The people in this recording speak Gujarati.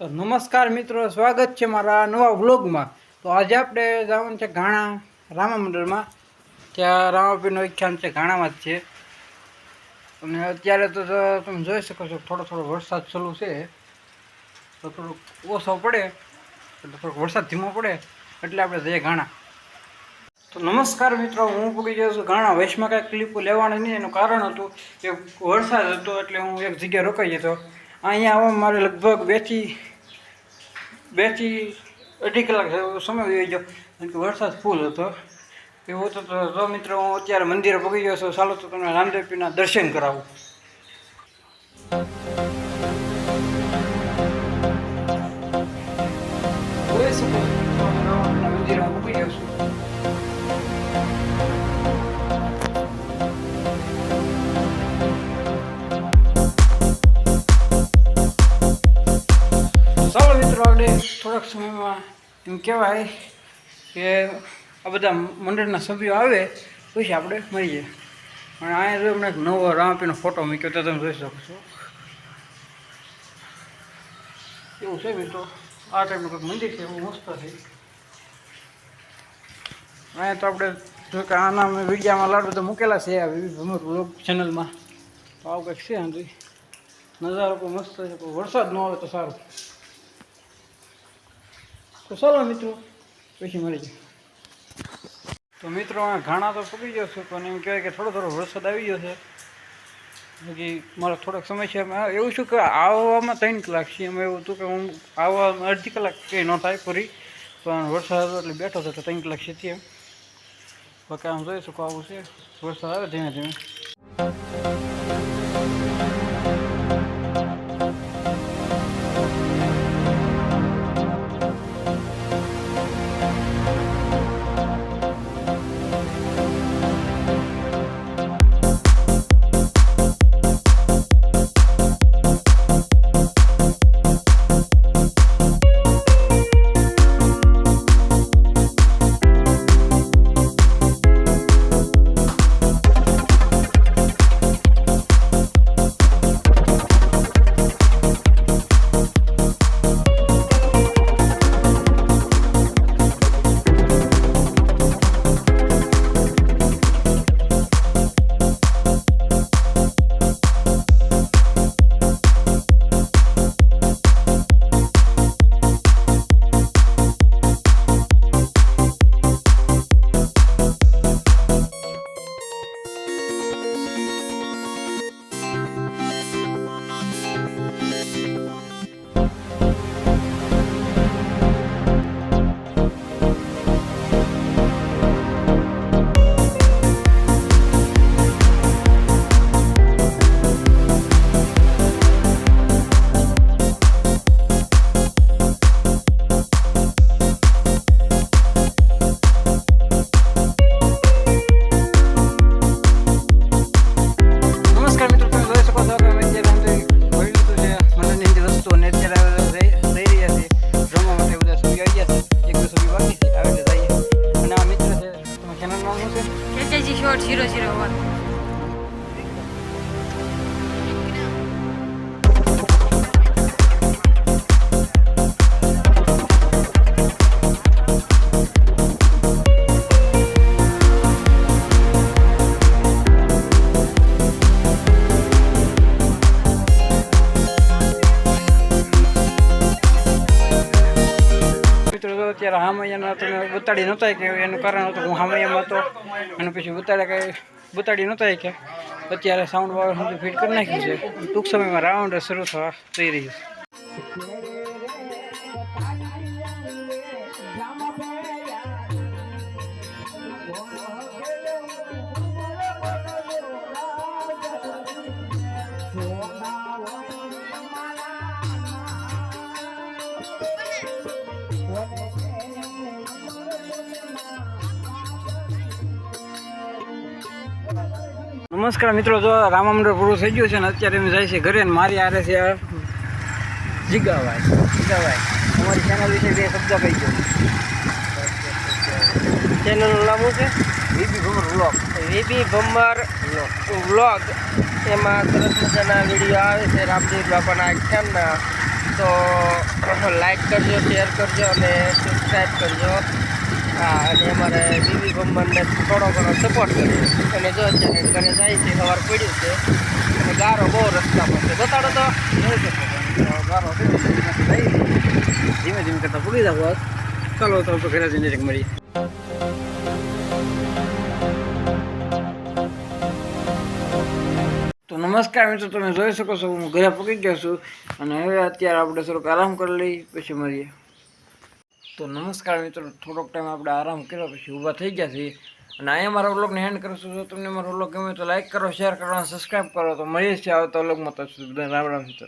તો નમસ્કાર મિત્રો, સ્વાગત છે મારા નવા વ્લોગમાં। તો આજે આપણે જવાનું છે ઘાણા રામા મંદિરમાં। ત્યાં રામાપીરનો વિખ્યાત છે, ઘાણામાં જ છે। અને અત્યારે તો તમે જોઈ શકો છો થોડો થોડો વરસાદ ચાલુ છે, તો થોડુંક ઓછો પડે એટલે થોડોક વરસાદ ધીમો પડે એટલે આપણે જઈએ ઘાણા। તો નમસ્કાર મિત્રો, હું પૂગી ગયો છું ઘાણા। વૈશમાં કાંઈ ક્લિપો લેવાની નહીં, એનું કારણ હતું કે વરસાદ હતો એટલે હું એક જગ્યાએ રોકાઈ જતો। અહીંયા આવવામાં મારે લગભગ બે થી અઢી કલાક સમય વહી ગયો, કારણ કે વરસાદ ફૂલ હતો। એવું હતું તો મિત્રો હું અત્યારે મંદિરે પહોંચી ગયો છું। ચાલો તો તમને રામદેવ પીરના દર્શન કરાવું। જોઈ શકો મંદિરે હું પહોંચી ગયો છું। ચાલો મિત્રો, આપણે થોડાક સમયમાં એમ કહેવાય કે આ બધા મંડળના સભ્યો આવે પછી આપણે મળીએ। અને અહીંયા જો હમણાં એક નવો રામાપીરનો ફોટો મૂક્યો તો તમે જોઈ શકો છો। એવું છે મિત્રો, આ ટાઈપનું કંઈક મંદિર છે, એવું મસ્ત છે। અહીંયા તો આપણે જો કે આના મેં વિડીયામાં લાડુ તો મૂકેલા છે આ ભમર વ્લોગ ચેનલમાં। તો આવું કંઈક છે, આંધી નજારો કોઈ મસ્ત છે, કોઈ વરસાદ ન આવે તો સારું। તો ચાલો મિત્રો, પછી મળી જાય। તો મિત્રો આ ઘાણા તો પકડી ગયો છું, પણ એમ કહેવાય કે થોડો થોડો વરસાદ આવી ગયો છે। હજી મારો થોડોક સમય છે। એવું શું કે આવવામાં 3 કલાક છે, એમાં એવું હતું કે હું આવવામાં અડધી કલાક કંઈ ન થાય પૂરી, પણ વરસાદ હતો એટલે બેઠો હતો તો 3 કલાક છે ત્યાં। બાકી આમ જોઈ શકો આવું છે, વરસાદ આવે ધીમે ધીમે। Short 001. અત્યારે હામૈયાના તમે બતાડી નહોતા કે એનું કારણ હતું હું હામૈયામાં હતો અને પછી બતાડી નહોતા કે અત્યારે સાઉન્ડ વાળું સુધી ફિટ કરી નાખ્યું છે। ટૂંક સમયમાં રાઉન્ડ શરૂ થવા જઈ રહ્યું છે। નમસ્કાર મિત્રો, જો રામા મંડળ પૂરું થઈ ગયું છે ને અત્યારે અમે જાય છે ઘરે, ને મારી આરે છે જીગાભાઈ। અમારી ચેનલ વિશે 2 શબ્દ કહી ગયો। ચેનલનું નામ શું છે? વીબી ભમર વ્લોગ। વીબી ભમર વ્લોગ। એમાં સરસ મજાના વિડીયો આવે છે રામદેવ બાપાના આખ્યાનના। તો નાખો, લાઈક કરજો, શેર કરજો અને સબસ્ક્રાઈબ કરજો. હા, અને અમારે બીબી ભમ્બરને થોડો ઘણો સપોર્ટ કરજો. અને જો અત્યારે ઘરે જાય છે, સવાર પડ્યું છે અને ગારો બહુ રસ્તામાં છે. બતાડો તો. જોઈ શકો છો. તો ગારો છે, ધીમે ધીમે કરતા પૂરી જાવ. ચાલો તો આપણે ઘરે જઈને મળીએ. તો નમસ્કાર મિત્રો, તમે જોઈ શકો છો હું ઘરે પહોંચી ગયો છું અને હવે અત્યારે આપણે થોડોક આરામ કરી લઈ પછી મળીએ. તો નમસ્કાર મિત્રો, થોડોક ટાઈમ આપણે આરામ કર્યો પછી ઊભા થઈ ગયા છીએ અને અહીંયા મારા વ્લોગને એન્ડ કરશું. જો તમને મારો વ્લોગ ગમે તો લાઈક કરો, શેર કરો અને સબસ્ક્રાઈબ કરો. તો મળીએ છીએ આવતા વ્લોગમાં. તો રામ રામ મિત્રો.